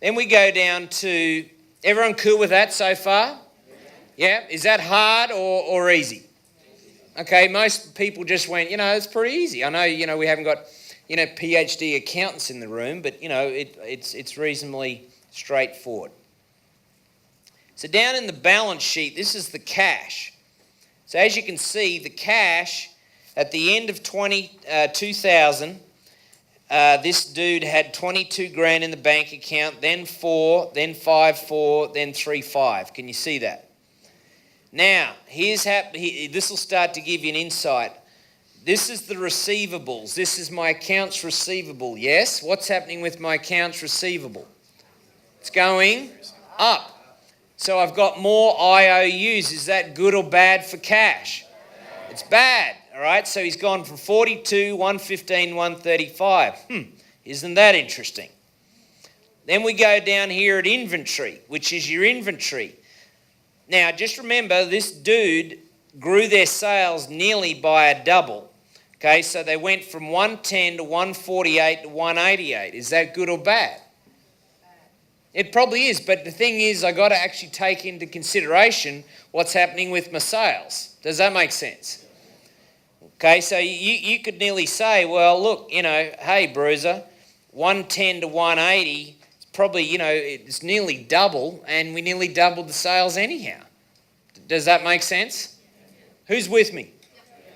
Then we go down to, everyone cool with that so far? Yeah? Is that hard or easy? Okay, most people just went, it's pretty easy. I know, we haven't got, PhD accountants in the room, but, it's reasonably straightforward. So down in the balance sheet, this is the cash. So as you can see, the cash at the end of 2000, this dude had 22 grand in the bank account, then 4, then 5, then 3, 5. Can you see that? Now, this will start to give you an insight. This is the receivables. This is my accounts receivable, yes? What's happening with my accounts receivable? It's going up. So I've got more IOUs. Is that good or bad for cash? It's bad, all right? So he's gone from 42, 115, 135. Isn't that interesting? Then we go down here at inventory, which is your inventory. Now, just remember, this dude grew their sales nearly by a double. Okay, so they went from 110 to 148 to 188. Is that good or bad? It probably is, but the thing is, I got to actually take into consideration what's happening with my sales. Does that make sense? Okay, so you could nearly say, well, look, hey, Bruiser, 110 to 180, it's probably, it's nearly double, and we nearly doubled the sales anyhow. Does that make sense? Who's with me?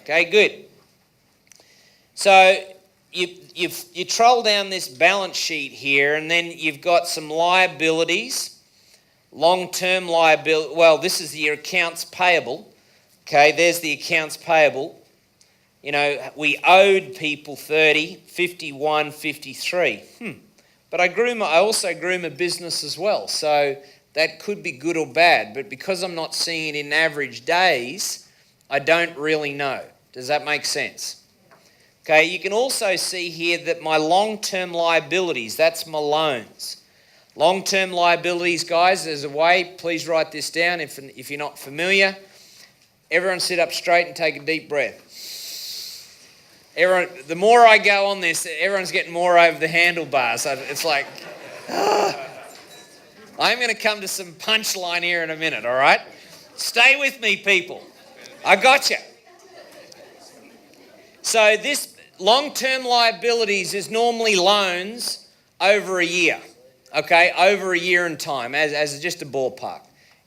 Okay, good. So you troll down this balance sheet here, and then you've got some liabilities, long-term liability. Well, this is your accounts payable. Okay, there's the accounts payable. We owed people 30, 51, 53. But I also grew my business as well, so that could be good or bad. But because I'm not seeing it in average days, I don't really know. Does that make sense? Okay, you can also see here that my long-term liabilities, that's my loans. Long-term liabilities, guys, there's a way, please write this down if you're not familiar. Everyone sit up straight and take a deep breath. The more I go on this, everyone's getting more over the handlebars. It's like, I'm going to come to some punchline here in a minute, all right? Stay with me, people. I got you. So this long-term liabilities is normally loans over a year, okay? Over a year in time, as just a ballpark.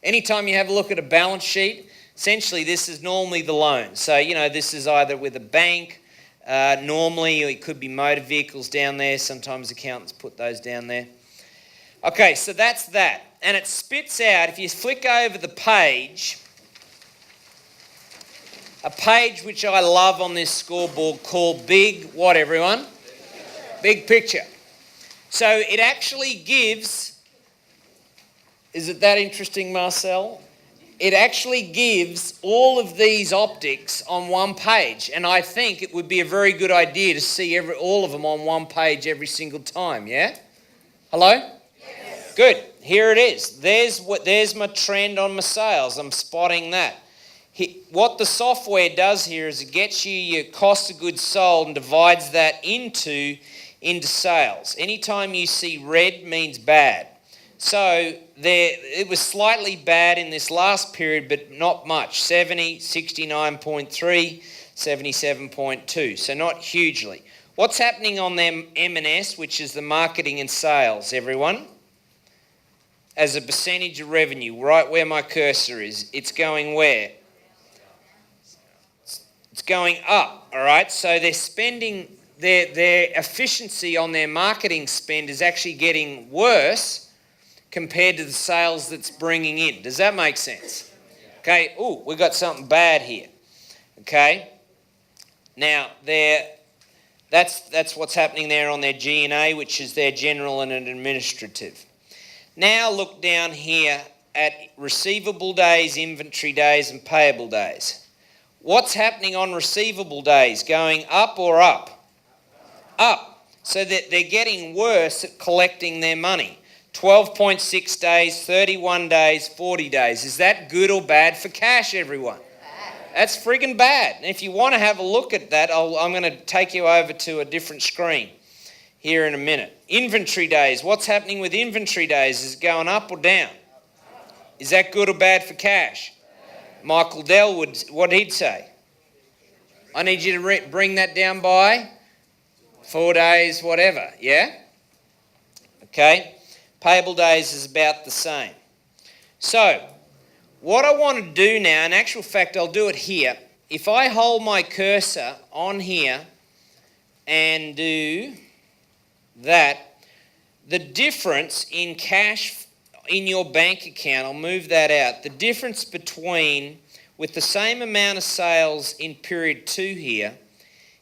Anytime you have a look at a balance sheet, essentially this is normally the loan. So, this is either with a bank, normally it could be motor vehicles down there. Sometimes accountants put those down there. Okay, so that's that. And it spits out, if you flick over the page, a page which I love on this scoreboard called Big, what everyone? Big Picture. So it actually gives, is it that interesting, Marcel? It actually gives all of these optics on one page, and I think it would be a very good idea to see all of them on one page every single time, yeah? Hello? Yes. Good, here it is. There's my trend on my sales, I'm spotting that. What the software does here is it gets you your cost of goods sold and divides that into sales. Anytime you see red means bad. So it was slightly bad in this last period, but not much. 70, 69.3, 77.2. So not hugely. What's happening on them M&S, which is the marketing and sales, everyone? As a percentage of revenue, right where my cursor is, it's going where? It's going up, all right? So they're spending, their efficiency on their marketing spend is actually getting worse compared to the sales that's bringing in. Does that make sense? Okay, we've got something bad here. Okay, now that's what's happening there on their G&A, which is their general and administrative. Now look down here at receivable days, inventory days, and payable days. What's happening on receivable days? Going up or up? Up. So that they're getting worse at collecting their money. 12.6 days, 31 days, 40 days. Is that good or bad for cash, everyone? Bad. That's friggin' bad. And if you want to have a look at that, I'm going to take you over to a different screen here in a minute. Inventory days. What's happening with inventory days? Is it going up or down? Is that good or bad for cash? Michael Dell what he'd say? I need you to bring that down by 4 days, whatever, yeah? Okay. Payable days is about the same. So, what I want to do now, in actual fact, I'll do it here. If I hold my cursor on here and do that, the difference in cash in your bank account, I'll move that out, the difference between, with the same amount of sales in period 2 here,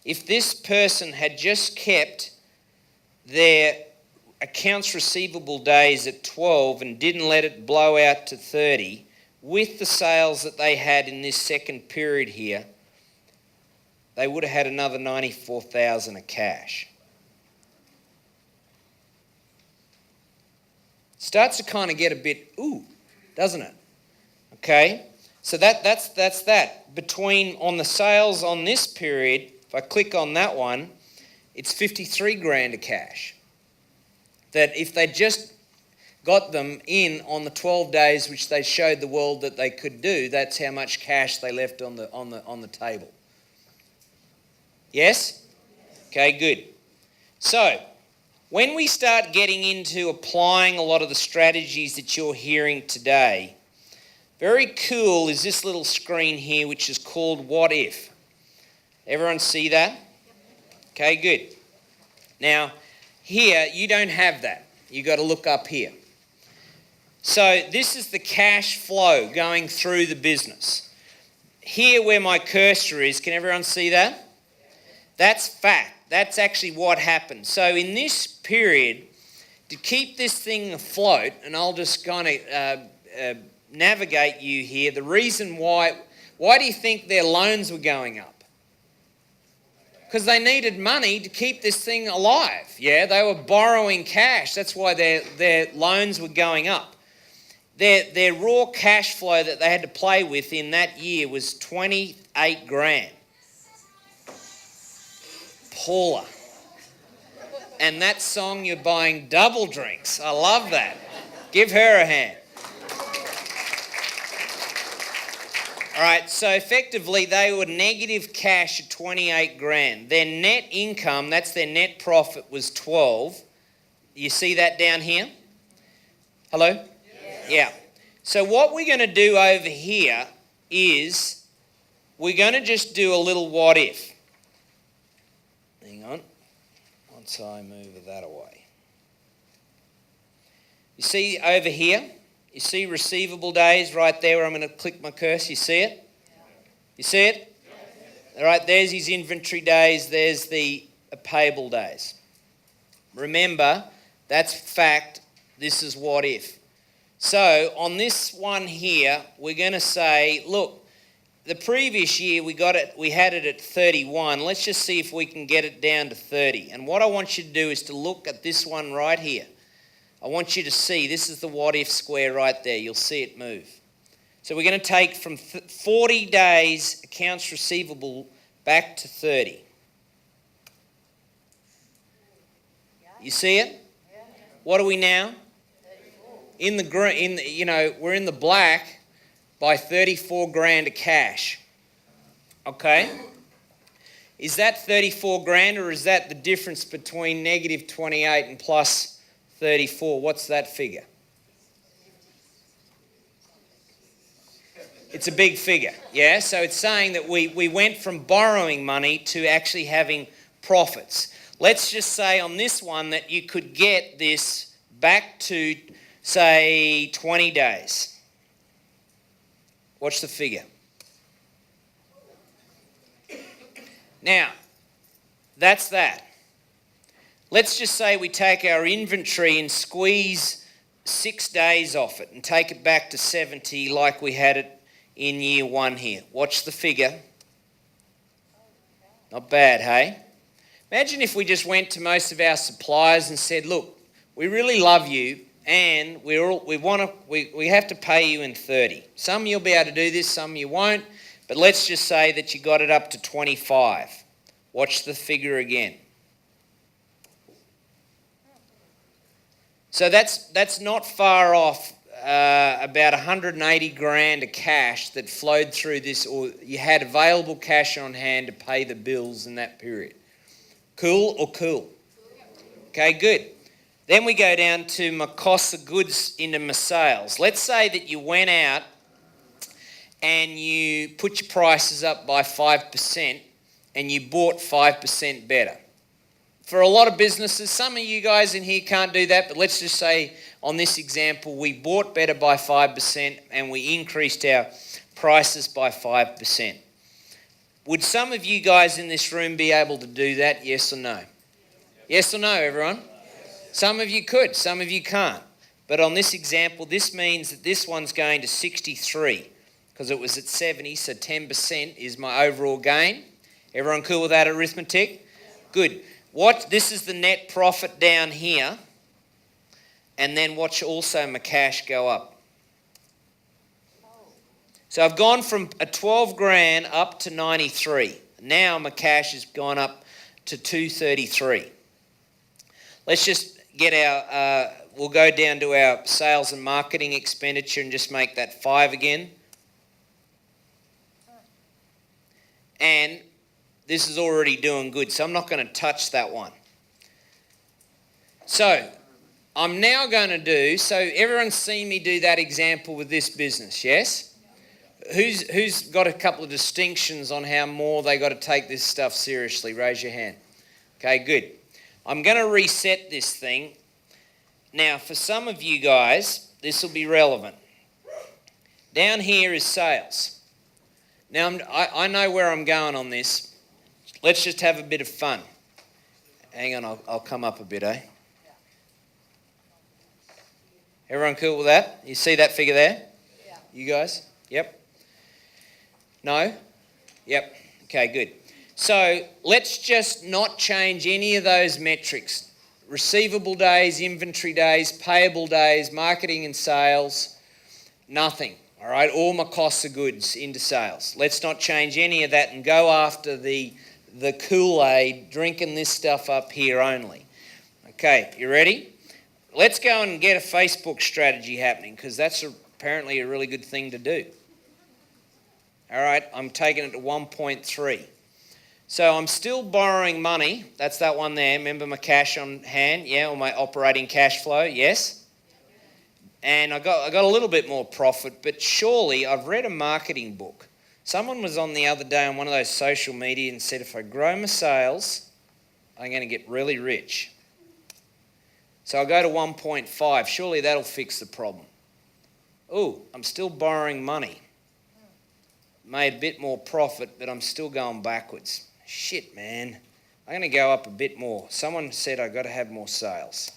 if this person had just kept their accounts receivable days at 12 and didn't let it blow out to 30, with the sales that they had in this second period here, they would have had another 94,000 of cash. Starts to kind of get a bit, doesn't it? Okay, so that's that. Between, on the sales on this period, if I click on that one, it's 53 grand of cash. That if they just got them in on the 12 days which they showed the world that they could do, that's how much cash they left on the table. Yes? Okay, good. So, when we start getting into applying a lot of the strategies that you're hearing today, very cool is this little screen here which is called What If. Everyone see that? Okay, good. Now, here you don't have that. You've got to look up here. So this is the cash flow going through the business. Here where my cursor is, can everyone see that? That's fact. That's actually what happened. So in this period, to keep this thing afloat, and I'll just kind of navigate you here, the reason why do you think their loans were going up? Because they needed money to keep this thing alive. Yeah, they were borrowing cash. That's why their loans were going up. Their raw cash flow that they had to play with in that year was 28 grand. Paula. And that song, You're Buying Double Drinks. I love that. Give her a hand. All right, so effectively they were negative cash at 28 grand. Their net income, that's their net profit, was 12. You see that down here? Hello? Yes. Yeah. So what we're going to do over here is we're going to just do a little what if. Hang on. Once I move that away. You see over here? You see receivable days right there where I'm going to click my cursor. You see it? You see it? All right, there's his inventory days. There's the payable days. Remember, that's fact. This is what if. So on this one here, we're going to say, look, the previous year we had it at 31. Let's just see if we can get it down to 30. And what I want you to do is to look at this one right here. I want you to see, this is the what if square right there. You'll see it move. So we're going to take from 40 days accounts receivable back to 30. You see it? What are we now? In the green, we're in the black by 34 grand of cash. Okay? Is that 34 grand or is that the difference between negative 28 and plus 34? What's that figure? It's a big figure, yeah? So it's saying that we went from borrowing money to actually having profits. Let's just say on this one that you could get this back to, say, 20 days. What's the figure? Now, that's that. Let's just say we take our inventory and squeeze 6 days off it and take it back to 70 like we had it in year one here. Watch the figure. Not bad, hey? Imagine if we just went to most of our suppliers and said, look, we really love you and we have to pay you in 30. Some you'll be able to do this, some you won't, but let's just say that you got it up to 25. Watch the figure again. So that's not far off about 180 grand of cash that flowed through this, or you had available cash on hand to pay the bills in that period. Cool or cool? Okay, good. Then we go down to my cost of goods into my sales. Let's say that you went out and you put your prices up by 5% and you bought 5% better. For a lot of businesses, some of you guys in here can't do that, but let's just say on this example, we bought better by 5% and we increased our prices by 5%. Would some of you guys in this room be able to do that, yes or no? Yes or no, everyone? Some of you could, some of you can't. But on this example, this means that this one's going to 63 because it was at 70, so 10% is my overall gain. Everyone cool with that arithmetic? Good. This is the net profit down here, and then watch also my cash go up. So I've gone from a 12 grand up to 93. Now my cash has gone up to 233. Let's just get we'll go down to our sales and marketing expenditure and just make that 5 again. And this is already doing good, so I'm not going to touch that one. So I'm now going to do, so everyone's seen me do that example with this business, yes? Who's got a couple of distinctions on how more they got to take this stuff seriously? Raise your hand. Okay, good. I'm going to reset this thing. Now, for some of you guys, this will be relevant. Down here is sales. Now, I know where I'm going on this. Let's just have a bit of fun. Hang on, I'll come up a bit, eh? Everyone cool with that? You see that figure there? Yeah. You guys? Yep. No? Yep. Okay, good. So let's just not change any of those metrics. Receivable days, inventory days, payable days, marketing and sales, nothing. All right, all my costs of goods into sales. Let's not change any of that and go after the Kool-Aid, drinking this stuff up here only. Okay, you ready? Let's go and get a Facebook strategy happening because that's apparently a really good thing to do. All right, I'm taking it to 1.3. So I'm still borrowing money. That's that one there. Remember my cash on hand? Yeah, or my operating cash flow? Yes. And I got a little bit more profit, but surely I've read a marketing book. Someone was on the other day on one of those social media and said, if I grow my sales, I'm going to get really rich. So I'll go to 1.5. Surely that'll fix the problem. Oh, I'm still borrowing money. Made a bit more profit, but I'm still going backwards. Shit, man. I'm going to go up a bit more. Someone said I've got to have more sales.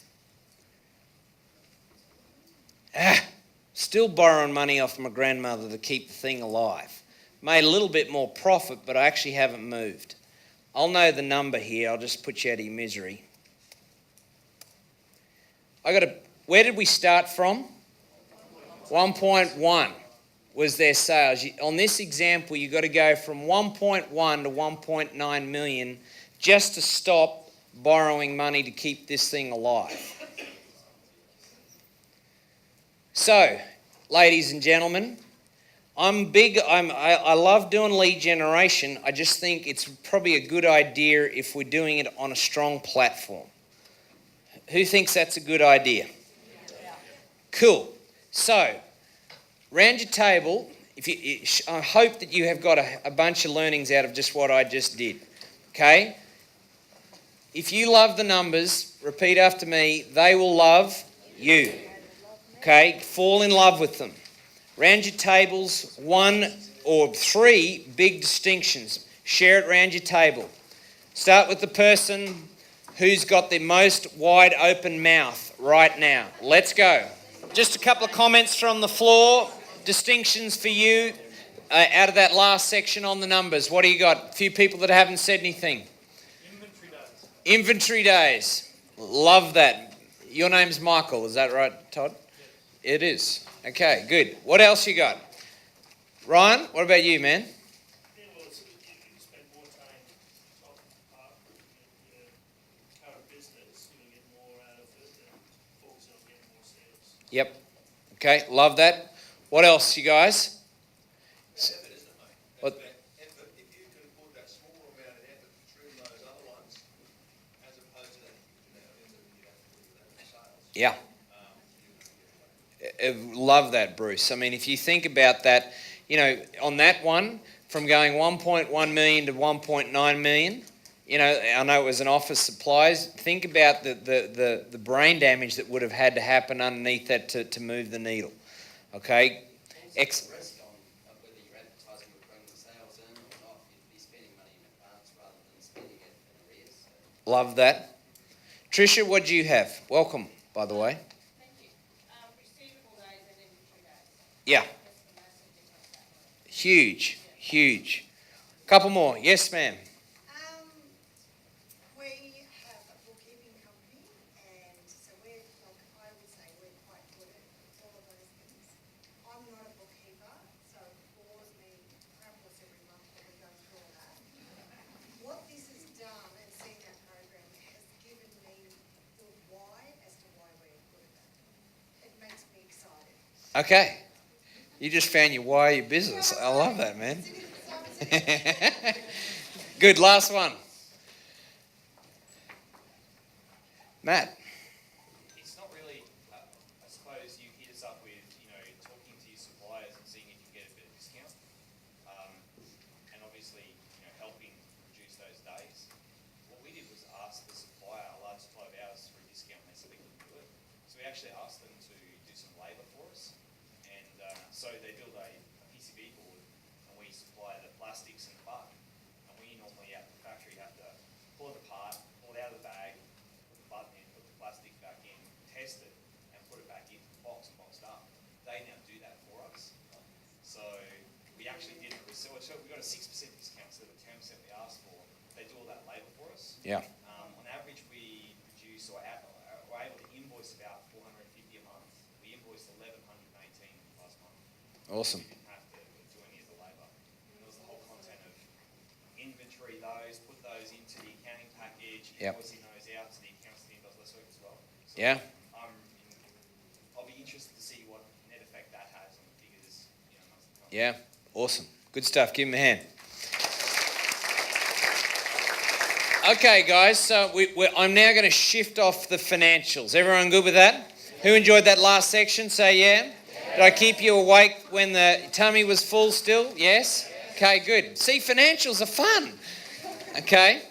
Still borrowing money off my grandmother to keep the thing alive. Made a little bit more profit, but I actually haven't moved. I'll know the number here. I'll just put you out of your misery. Where did we start from? 1.1 was their sales. On this example, you've got to go from 1.1 to 1.9 million just to stop borrowing money to keep this thing alive. So, ladies and gentlemen, I love doing lead generation. I just think it's probably a good idea if we're doing it on a strong platform. Who thinks that's a good idea? Yeah. Cool. So, round your table, I hope that you have got a bunch of learnings out of just what I just did. Okay? If you love the numbers, repeat after me, they will love you. Okay? Fall in love with them. Round your tables, 1 or 3 big distinctions. Share it round your table. Start with the person who's got the most wide open mouth right now. Let's go. Just a couple of comments from the floor. Distinctions for you out of that last section on the numbers. What do you got? A few people that haven't said anything. Inventory days. Inventory days. Love that. Your name's Michael, is that right, Todd? Yes. It is. Okay, good. What else you got? Ryan, what about you, man? Yeah, well, you spend more time talking about your current business, you're going to get more out of it and focus on getting more sales. Yep. Okay, love that. What else, you guys? Effort, isn't it, mate? What? Effort, if you can put that small amount of effort to trim those other ones, as opposed to that, you have to do that for sales. Yeah. Love that, Bruce. I mean, if you think about that, on that one, from going 1.1 million to 1.9 million, I know it was an office supplies. Think about the brain damage that would have had to happen underneath that to move the needle. Okay? Risk on whether your advertising would bring the sales in or not. You'd be spending Love that. Tricia, what do you have? Welcome, by the way. Thank you. Receivable days and inventory days. Yeah. Huge, huge. Couple more. Yes, ma'am. We have a bookkeeping company, and so we're, like, I would say we're quite good at all of those things. I'm not a bookkeeper, so it bores me perhaps every month that we go through all that. What this has done and seeing that program has given me the why as to why we're good at that. It makes me excited. Okay. You just found your why of your business. I love that, man. Good. Last one. Matt. It's not really, I suppose you hit us up with, talking to your suppliers and seeing if you can get a bit of discount. And obviously, helping reduce those days. What we did was ask the supplier, a large supply of ours, for a discount, and they said they couldn't do it. So we actually asked them to do some labour for us. And so they build a PCB board, and we supply the plastics and the bark. And we normally out the factory have to pull it apart, pull it out of the bag, put the button in, put the plastic back in, test it, and put it back into the box and boxed up. They now do that for us. So we actually did it. So we got a 6% discount instead of a 10% we asked for. They do all that labour for us. Yeah. On average, we produce we're able to invoice about $450 a month. We invoiced $1,118 last month. Awesome. We didn't have to do any of the labour. And there was the whole content of inventory those, put those into the accounting package, Yep. invoicing those out to the accounts team does less work as well. So Yeah. I'll be interested to see what net effect that has on the figures, months to come. Yeah. Awesome. Good stuff. Give him a hand. Okay, guys, so I'm now going to shift off the financials. Everyone good with that? Who enjoyed that last section? Say yeah. Did I keep you awake when the tummy was full still? Yes? Okay, good. See, financials are fun. Okay?